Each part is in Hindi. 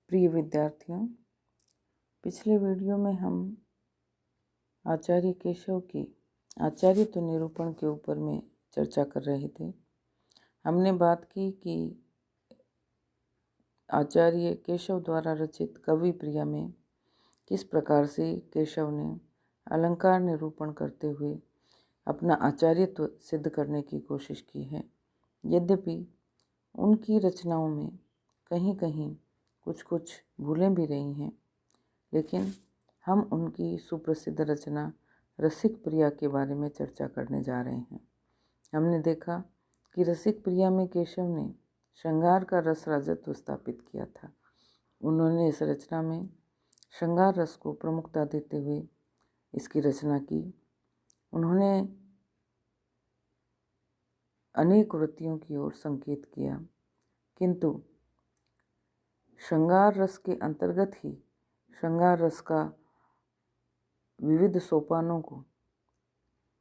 प्रिय विद्यार्थियों, पिछले वीडियो में हम आचार्य केशव की आचार्यत्व निरूपण के ऊपर में चर्चा कर रहे थे। हमने बात की कि आचार्य केशव द्वारा रचित कवि प्रिया में किस प्रकार से केशव ने अलंकार निरूपण करते हुए अपना आचार्यत्व सिद्ध करने की कोशिश की है। यद्यपि उनकी रचनाओं में कहीं कहीं कुछ भूलें भी रही हैं, लेकिन हम उनकी सुप्रसिद्ध रचना रसिक प्रिया के बारे में चर्चा करने जा रहे हैं। हमने देखा कि रसिक प्रिया में केशव ने श्रृंगार का रस राजत्व स्थापित किया था। उन्होंने इस रचना में श्रृंगार रस को प्रमुखता देते हुए इसकी रचना की। उन्होंने अनेक वृत्तियों की ओर संकेत किया, किंतु श्रृंगार रस के अंतर्गत ही श्रृंगार रस का विविध सोपानों को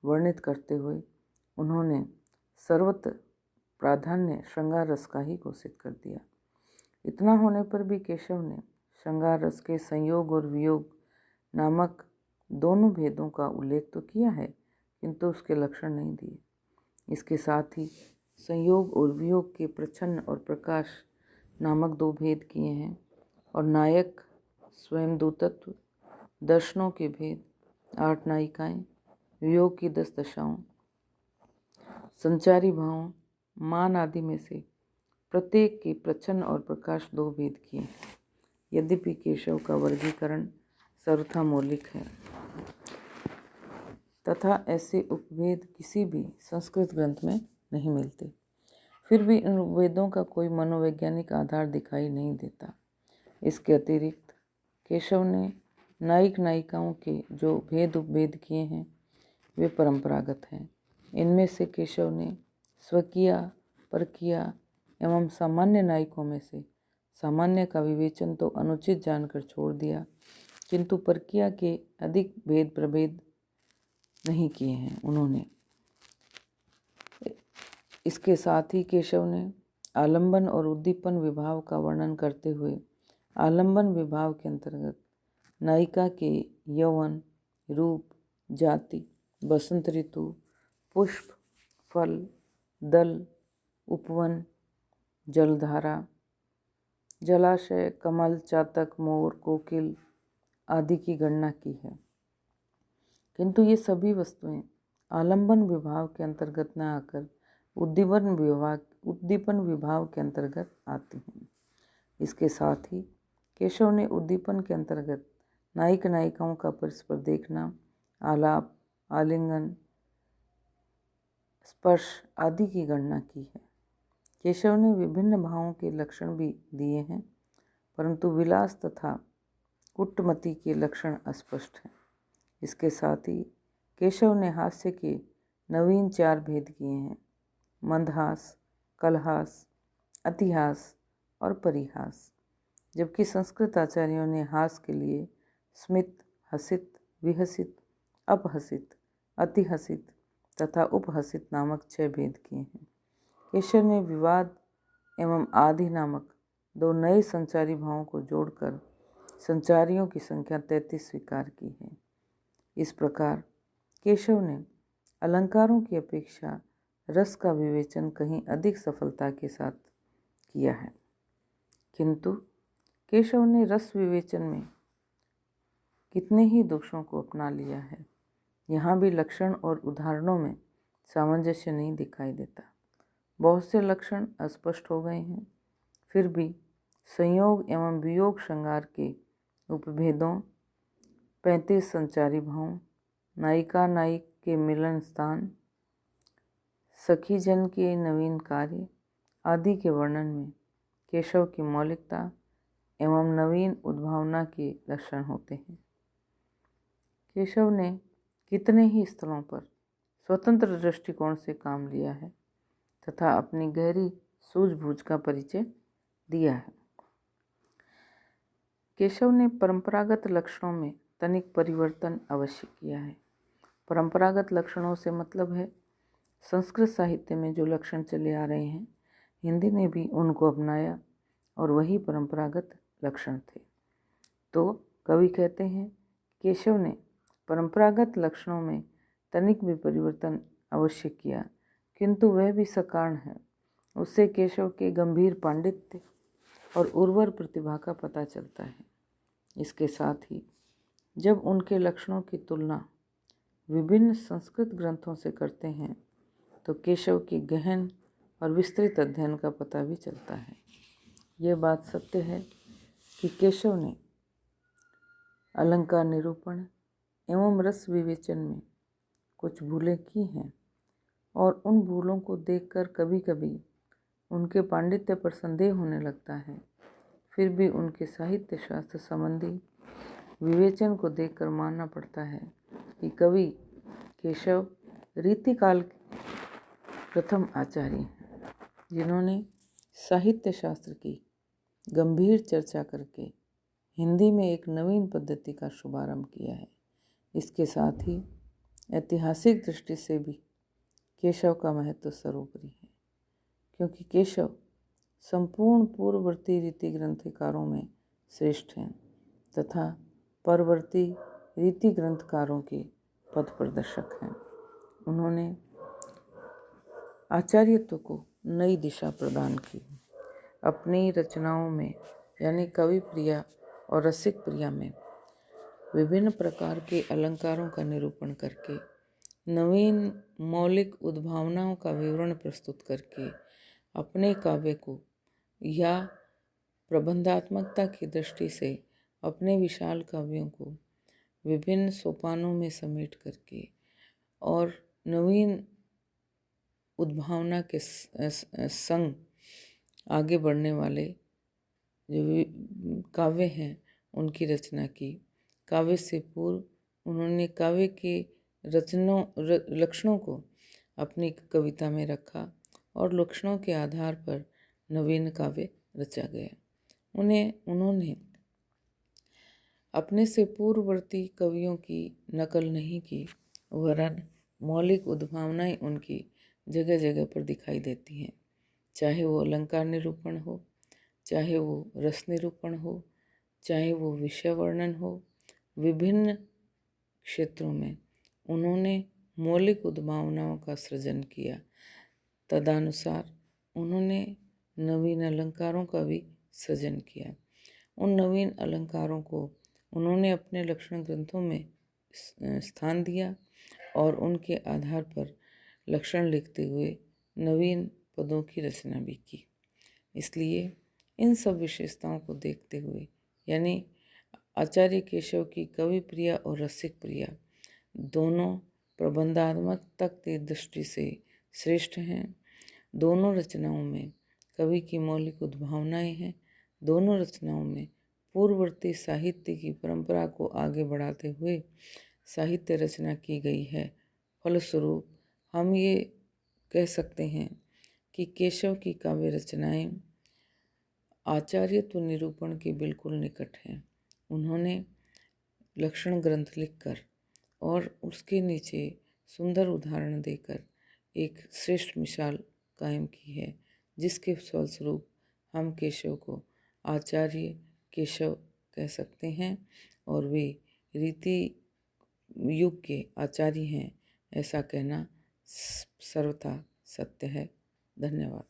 वर्णित करते हुए उन्होंने सर्वत्र प्राधान्य श्रृंगार रस का ही घोषित कर दिया। इतना होने पर भी केशव ने श्रृंगार रस के संयोग और वियोग नामक दोनों भेदों का उल्लेख तो किया है, किंतु उसके लक्षण नहीं दिए। इसके साथ ही संयोग और वियोग के प्रच्छन्न और प्रकाश नामक दो भेद किए हैं, और नायक स्वयं दूतत्व, दर्शनों के भेद, 8 नायिकाएं, वियोग की 10 दशाओं, संचारी भावों, मान आदि में से प्रत्येक के प्रच्छन्न और प्रकाश दो भेद किए हैं। यद्यपि केशव का वर्गीकरण सर्वथा मौलिक है तथा ऐसे उपभेद किसी भी संस्कृत ग्रंथ में नहीं मिलते, फिर भी इन वेदों का कोई मनोवैज्ञानिक आधार दिखाई नहीं देता। इसके अतिरिक्त केशव ने नायक नायिकाओं के जो भेद उपभेद किए हैं वे परंपरागत हैं। इनमें से केशव ने स्वकीय, परकीय एवं सामान्य नायकों में से सामान्य का विवेचन तो अनुचित जानकर छोड़ दिया, किंतु परकीय के अधिक भेद प्रभेद नहीं किए हैं उन्होंने। इसके साथ ही केशव ने आलंबन और उद्दीपन विभाव का वर्णन करते हुए आलंबन विभाव के अंतर्गत नायिका के यौवन, रूप, जाति, बसंत ऋतु, पुष्प, फल, दल, उपवन, जलधारा, जलाशय, कमल, चातक, मोर, कोकिल आदि की गणना की है, किंतु ये सभी वस्तुएं आलंबन विभाव के अंतर्गत न आकर उद्दीपन विभाव के अंतर्गत आती हैं। इसके साथ ही केशव ने उद्दीपन के अंतर्गत नायक नायिकाओं का परस्पर देखना, आलाप, आलिंगन, स्पर्श आदि की गणना की है। केशव ने विभिन्न भावों के लक्षण भी दिए हैं, परंतु विलास तथा कुटमति के लक्षण अस्पष्ट हैं। इसके साथ ही केशव ने हास्य के नवीन 4 भेद किए हैं: मंदहास, कलहास, अतिहास और परिहास, जबकि संस्कृत आचार्यों ने हास के लिए स्मित, हसित, विहसित, अपहसित, अतिहसित तथा उपहसित नामक 6 भेद किए हैं। केशव ने विवाद एवं आदि नामक 2 नए संचारी भावों को जोड़कर संचारियों की संख्या 33 स्वीकार की है। इस प्रकार केशव ने अलंकारों की अपेक्षा रस का विवेचन कहीं अधिक सफलता के साथ किया है, किंतु केशव ने रस विवेचन में कितने ही दोषों को अपना लिया है। यहाँ भी लक्षण और उदाहरणों में सामंजस्य नहीं दिखाई देता। बहुत से लक्षण अस्पष्ट हो गए हैं, फिर भी संयोग एवं वियोग श्रृंगार के उपभेदों, 35 संचारी भावों, नायिका नायक के मिलन स्थान, सखी जन के नवीन कार्य आदि के वर्णन में केशव की मौलिकता एवं नवीन उद्भावना के लक्षण होते हैं। केशव ने कितने ही स्थलों पर स्वतंत्र दृष्टिकोण से काम लिया है तथा अपनी गहरी सूझबूझ का परिचय दिया है। केशव ने परंपरागत लक्षणों में तनिक परिवर्तन अवश्य किया है। परंपरागत लक्षणों से मतलब है संस्कृत साहित्य में जो लक्षण चले आ रहे हैं, हिंदी ने भी उनको अपनाया और वही परंपरागत लक्षण थे। तो कवि कहते हैं, केशव ने परंपरागत लक्षणों में तनिक भी परिवर्तन अवश्य किया, किंतु वह भी सकारण है। उससे केशव के गंभीर पांडित्य और उर्वर प्रतिभा का पता चलता है। इसके साथ ही जब उनके लक्षणों की तुलना विभिन्न संस्कृत ग्रंथों से करते हैं तो केशव की गहन और विस्तृत अध्ययन का पता भी चलता है। यह बात सत्य है कि केशव ने अलंकार निरूपण एवं रस विवेचन में कुछ भूलें की हैं और उन भूलों को देखकर कभी कभी उनके पांडित्य पर संदेह होने लगता है। फिर भी उनके साहित्य शास्त्र संबंधी विवेचन को देखकर मानना पड़ता है कि कवि केशव रीतिकाल के प्रथम आचार्य हैं, जिन्होंने साहित्य शास्त्र की गंभीर चर्चा करके हिंदी में एक नवीन पद्धति का शुभारंभ किया है। इसके साथ ही ऐतिहासिक दृष्टि से भी केशव का महत्व सर्वोपरि है, क्योंकि केशव संपूर्ण पूर्ववर्ती रीति ग्रंथकारों में श्रेष्ठ हैं तथा परवर्ती रीति ग्रंथकारों के पथ प्रदर्शक हैं। उन्होंने आचार्यत्व को नई दिशा प्रदान की। अपनी रचनाओं में यानी कवि प्रिया और रसिक प्रिया में विभिन्न प्रकार के अलंकारों का निरूपण करके नवीन मौलिक उद्भावनाओं का विवरण प्रस्तुत करके अपने काव्य को या प्रबंधात्मकता की दृष्टि से अपने विशाल काव्यों को विभिन्न सोपानों में समेट करके और नवीन उद्भावना के संग आगे बढ़ने वाले जो काव्य हैं उनकी रचना की। काव्य से पूर्व उन्होंने काव्य के लक्षणों को अपनी कविता में रखा और लक्षणों के आधार पर नवीन काव्य रचा गया। उन्होंने अपने से पूर्ववर्ती कवियों की नकल नहीं की, वरन मौलिक उद्भावनाएं उनकी जगह जगह पर दिखाई देती हैं, चाहे वो अलंकार निरूपण हो, चाहे वो रस निरूपण हो, चाहे वो विषय वर्णन हो। विभिन्न क्षेत्रों में उन्होंने मौलिक उद्भावनाओं का सृजन किया। तदनुसार उन्होंने नवीन अलंकारों का भी सृजन किया। उन नवीन अलंकारों को उन्होंने अपने लक्षण ग्रंथों में स्थान दिया और उनके आधार पर लक्षण लिखते हुए नवीन पदों की रचना भी की। इसलिए इन सब विशेषताओं को देखते हुए यानी आचार्य केशव की कवि प्रिया और रसिक प्रिया दोनों प्रबंधात्मकता की दृष्टि से श्रेष्ठ हैं। दोनों रचनाओं में कवि की मौलिक उद्भावनाएं हैं। दोनों रचनाओं में पूर्ववर्ती साहित्य की परंपरा को आगे बढ़ाते हुए साहित्य रचना की गई है। फलस्वरूप हम ये कह सकते हैं कि केशव की काव्य रचनाएं आचार्यत्व निरूपण के बिल्कुल निकट हैं। उन्होंने लक्षण ग्रंथ लिखकर और उसके नीचे सुंदर उदाहरण देकर एक श्रेष्ठ मिसाल कायम की है, जिसके फलस्वरूप हम केशव को आचार्य केशव कह सकते हैं और वे रीति युग के आचार्य हैं, ऐसा कहना सर्वथा सत्य है। धन्यवाद।